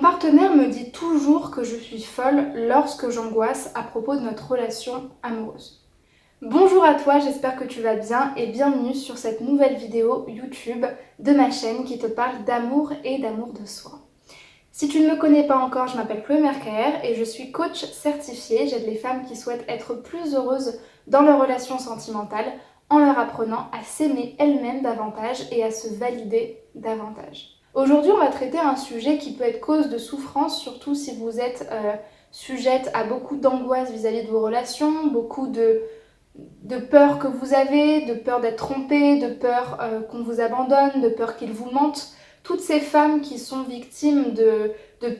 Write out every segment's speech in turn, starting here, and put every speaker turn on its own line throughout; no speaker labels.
partenaire me dit toujours que je suis folle lorsque j'angoisse à propos de notre relation amoureuse. Bonjour à toi, j'espère que tu vas bien et bienvenue sur cette nouvelle vidéo YouTube de ma chaîne qui te parle d'amour et d'amour de soi. Si tu ne me connais pas encore, je m'appelle Chloé Mercaer et je suis coach certifiée. J'aide les femmes qui souhaitent être plus heureuses dans leurs relations sentimentales en leur apprenant à s'aimer elles-mêmes davantage et à se valider davantage. Aujourd'hui, on va traiter un sujet qui peut être cause de souffrance, surtout si vous êtes sujette à beaucoup d'angoisse vis-à-vis de vos relations, beaucoup de peur que vous avez, de peur d'être trompée, de peur qu'on vous abandonne, de peur qu'il vous mente. Toutes ces femmes qui sont victimes de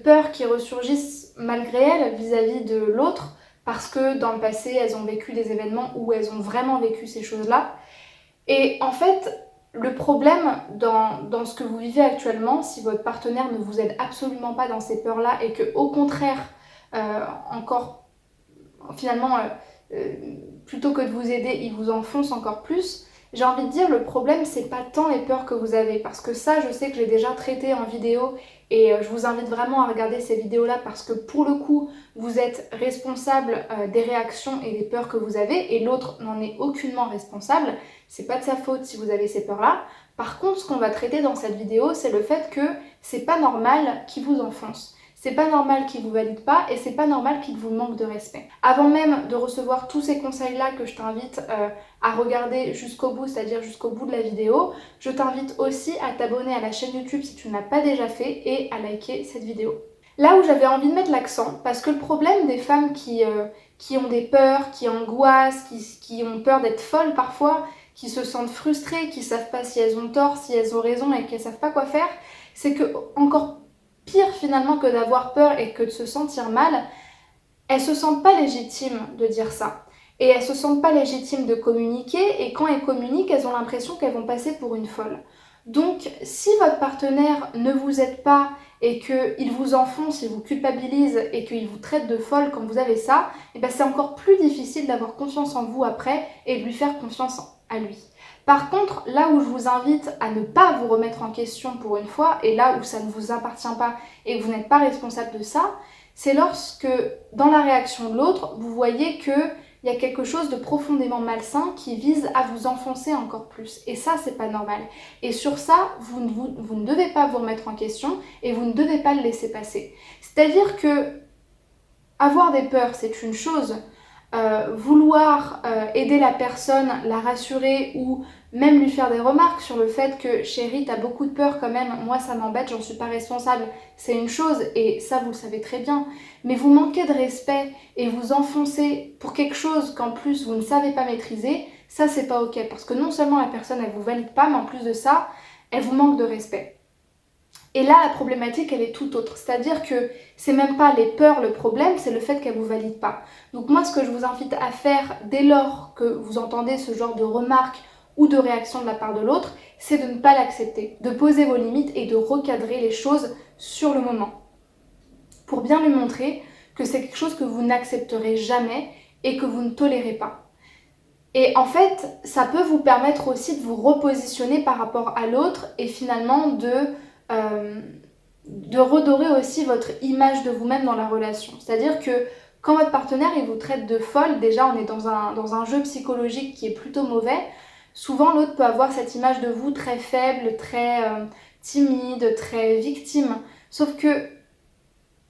peurs qui ressurgissent malgré elles vis-à-vis de l'autre, parce que dans le passé, elles ont vécu des événements où elles ont vraiment vécu ces choses-là. Et en fait, le problème dans ce que vous vivez actuellement, si votre partenaire ne vous aide absolument pas dans ces peurs-là et que au contraire, encore finalement, plutôt que de vous aider, il vous enfonce encore plus, j'ai envie de dire le problème c'est pas tant les peurs que vous avez, parce que ça je sais que j'ai déjà traité en vidéo et je vous invite vraiment à regarder ces vidéos là parce que pour le coup vous êtes responsable des réactions et des peurs que vous avez et l'autre n'en est aucunement responsable, c'est pas de sa faute si vous avez ces peurs là. Par contre ce qu'on va traiter dans cette vidéo c'est le fait que c'est pas normal qu'il vous enfonce. C'est pas normal qu'il vous valide pas et c'est pas normal qu'il vous manque de respect. Avant même de recevoir tous ces conseils-là que je t'invite à regarder jusqu'au bout, c'est-à-dire jusqu'au bout de la vidéo, je t'invite aussi à t'abonner à la chaîne YouTube si tu ne l'as pas déjà fait et à liker cette vidéo. Là où j'avais envie de mettre l'accent, parce que le problème des femmes qui ont des peurs, qui angoissent, qui ont peur d'être folles parfois, qui se sentent frustrées, qui savent pas si elles ont tort, si elles ont raison et qu'elles savent pas quoi faire, c'est que encore pire finalement que d'avoir peur et que de se sentir mal, elles se sentent pas légitimes de dire ça. Et elles se sentent pas légitimes de communiquer et quand elles communiquent, elles ont l'impression qu'elles vont passer pour une folle. Donc si votre partenaire ne vous aide pas et qu'il vous enfonce, il vous culpabilise et qu'il vous traite de folle quand vous avez ça, et ben c'est encore plus difficile d'avoir confiance en vous après et de lui faire confiance à lui. Par contre, là où je vous invite à ne pas vous remettre en question pour une fois, et là où ça ne vous appartient pas et que vous n'êtes pas responsable de ça, c'est lorsque, dans la réaction de l'autre, vous voyez qu'il y a quelque chose de profondément malsain qui vise à vous enfoncer encore plus. Et ça, c'est pas normal. Et sur ça, vous ne devez pas vous remettre en question et vous ne devez pas le laisser passer. C'est-à-dire que avoir des peurs, c'est une chose. Vouloir aider la personne, la rassurer ou même lui faire des remarques sur le fait que chérie t'as beaucoup de peur quand même, moi ça m'embête, j'en suis pas responsable, c'est une chose et ça vous le savez très bien, mais vous manquez de respect et vous enfoncez pour quelque chose qu'en plus vous ne savez pas maîtriser, ça c'est pas ok parce que non seulement la personne elle vous valide pas mais en plus de ça elle vous manque de respect. Et là, la problématique, elle est tout autre. C'est-à-dire que c'est même pas les peurs le problème, c'est le fait qu'elle vous valide pas. Donc moi, ce que je vous invite à faire dès lors que vous entendez ce genre de remarques ou de réaction de la part de l'autre, c'est de ne pas l'accepter, de poser vos limites et de recadrer les choses sur le moment. Pour bien lui montrer que c'est quelque chose que vous n'accepterez jamais et que vous ne tolérez pas. Et en fait, ça peut vous permettre aussi de vous repositionner par rapport à l'autre et finalement de redorer aussi votre image de vous-même dans la relation. C'est-à-dire que quand votre partenaire il vous traite de folle, déjà on est dans un jeu psychologique qui est plutôt mauvais. Souvent l'autre peut avoir cette image de vous très faible, très timide, très victime. Sauf que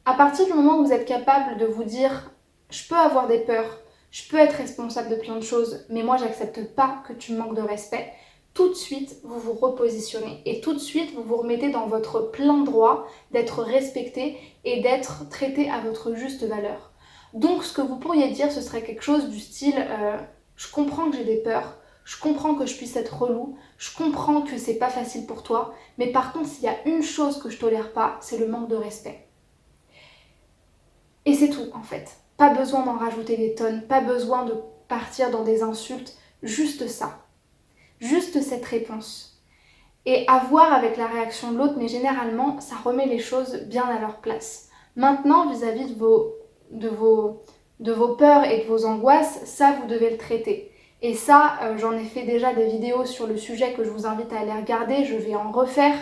à partir du moment où vous êtes capable de vous dire je peux avoir des peurs, je peux être responsable de plein de choses, mais moi j'accepte pas que tu me manques de respect, tout de suite vous vous repositionnez et tout de suite vous vous remettez dans votre plein droit d'être respecté et d'être traité à votre juste valeur. Donc ce que vous pourriez dire ce serait quelque chose du style je comprends que j'ai des peurs, je comprends que je puisse être relou, je comprends que c'est pas facile pour toi, mais par contre s'il y a une chose que je tolère pas, c'est le manque de respect. Et c'est tout en fait. Pas besoin d'en rajouter des tonnes, pas besoin de partir dans des insultes, juste ça. Juste cette réponse. Et à voir avec la réaction de l'autre, mais généralement, ça remet les choses bien à leur place. Maintenant, vis-à-vis de vos peurs et de vos angoisses, ça, vous devez le traiter. Et ça, j'en ai fait déjà des vidéos sur le sujet que je vous invite à aller regarder, je vais en refaire,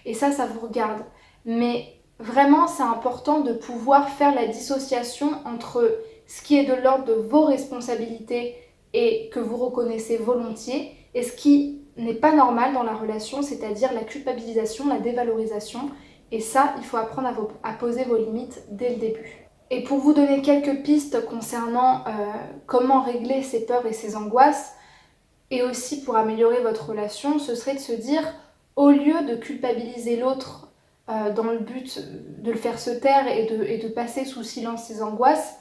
et ça vous regarde. Mais Vraiment, c'est important de pouvoir faire la dissociation entre ce qui est de l'ordre de vos responsabilités et que vous reconnaissez volontiers, et ce qui n'est pas normal dans la relation, c'est-à-dire la culpabilisation, la dévalorisation. Et ça, il faut apprendre à poser vos limites dès le début. Et pour vous donner quelques pistes concernant comment régler ces peurs et ces angoisses, et aussi pour améliorer votre relation, ce serait de se dire, au lieu de culpabiliser l'autre dans le but de le faire se taire et de passer sous silence ses angoisses,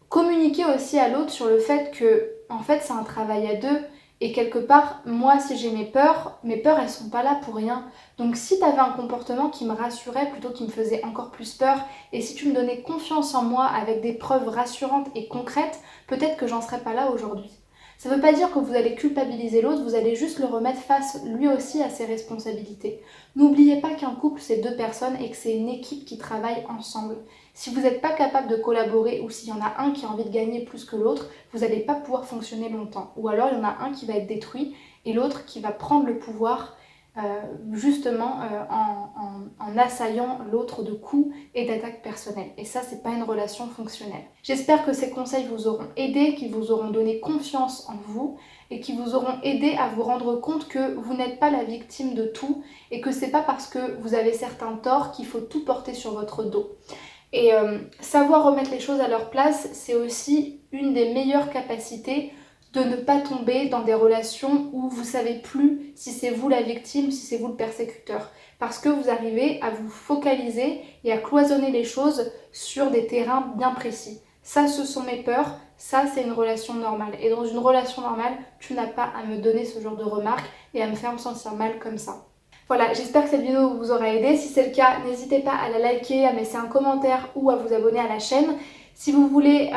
communiquer aussi à l'autre sur le fait que en fait c'est un travail à deux, et quelque part moi si j'ai mes peurs elles sont pas là pour rien. Donc si tu avais un comportement qui me rassurait plutôt qui me faisait encore plus peur, et si tu me donnais confiance en moi avec des preuves rassurantes et concrètes, peut-être que j'en serais pas là aujourd'hui. Ça ne veut pas dire que vous allez culpabiliser l'autre, vous allez juste le remettre face lui aussi à ses responsabilités. N'oubliez pas qu'un couple c'est deux personnes et que c'est une équipe qui travaille ensemble. Si vous n'êtes pas capable de collaborer ou s'il y en a un qui a envie de gagner plus que l'autre, vous n'allez pas pouvoir fonctionner longtemps. Ou alors il y en a un qui va être détruit et l'autre qui va prendre le pouvoir en assaillant l'autre de coups et d'attaques personnelles. Et ça, c'est pas une relation fonctionnelle. J'espère que ces conseils vous auront aidé, qu'ils vous auront donné confiance en vous et qui vous auront aidé à vous rendre compte que vous n'êtes pas la victime de tout et que c'est pas parce que vous avez certains torts qu'il faut tout porter sur votre dos. Et savoir remettre les choses à leur place, c'est aussi une des meilleures capacités de ne pas tomber dans des relations où vous savez plus si c'est vous la victime, si c'est vous le persécuteur. Parce que vous arrivez à vous focaliser et à cloisonner les choses sur des terrains bien précis. Ça, ce sont mes peurs, ça, c'est une relation normale. Et dans une relation normale, tu n'as pas à me donner ce genre de remarques et à me faire me sentir mal comme ça. Voilà, j'espère que cette vidéo vous aura aidé. Si c'est le cas, n'hésitez pas à la liker, à me laisser un commentaire ou à vous abonner à la chaîne. Si vous voulez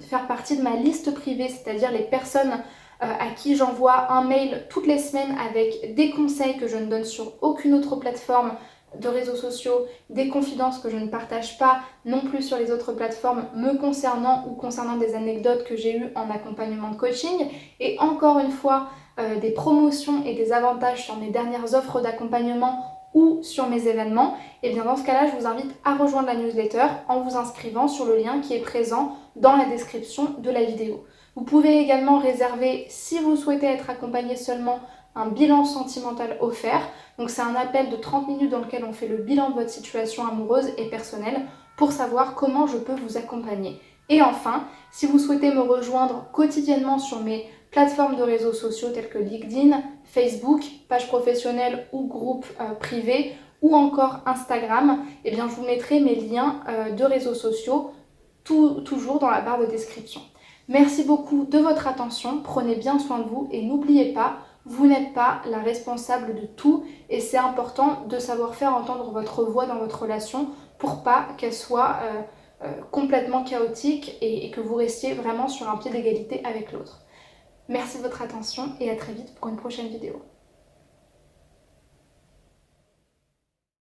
faire partie de ma liste privée, c'est-à-dire les personnes à qui j'envoie un mail toutes les semaines avec des conseils que je ne donne sur aucune autre plateforme de réseaux sociaux, des confidences que je ne partage pas non plus sur les autres plateformes me concernant ou concernant des anecdotes que j'ai eues en accompagnement de coaching, et encore une fois des promotions et des avantages sur mes dernières offres d'accompagnement ou sur mes événements, et bien dans ce cas-là, je vous invite à rejoindre la newsletter en vous inscrivant sur le lien qui est présent dans la description de la vidéo. Vous pouvez également réserver, si vous souhaitez être accompagné seulement, un bilan sentimental offert. Donc c'est un appel de 30 minutes dans lequel on fait le bilan de votre situation amoureuse et personnelle pour savoir comment je peux vous accompagner. Et enfin, si vous souhaitez me rejoindre quotidiennement sur mes plateformes de réseaux sociaux tels que LinkedIn, Facebook, page professionnelle ou groupe privé, ou encore Instagram, eh bien je vous mettrai mes liens de réseaux sociaux toujours dans la barre de description. Merci beaucoup de votre attention, prenez bien soin de vous et n'oubliez pas, vous n'êtes pas la responsable de tout et c'est important de savoir faire entendre votre voix dans votre relation pour pas qu'elle soit complètement chaotique et que vous restiez vraiment sur un pied d'égalité avec l'autre. Merci de votre attention et à très vite pour une prochaine vidéo.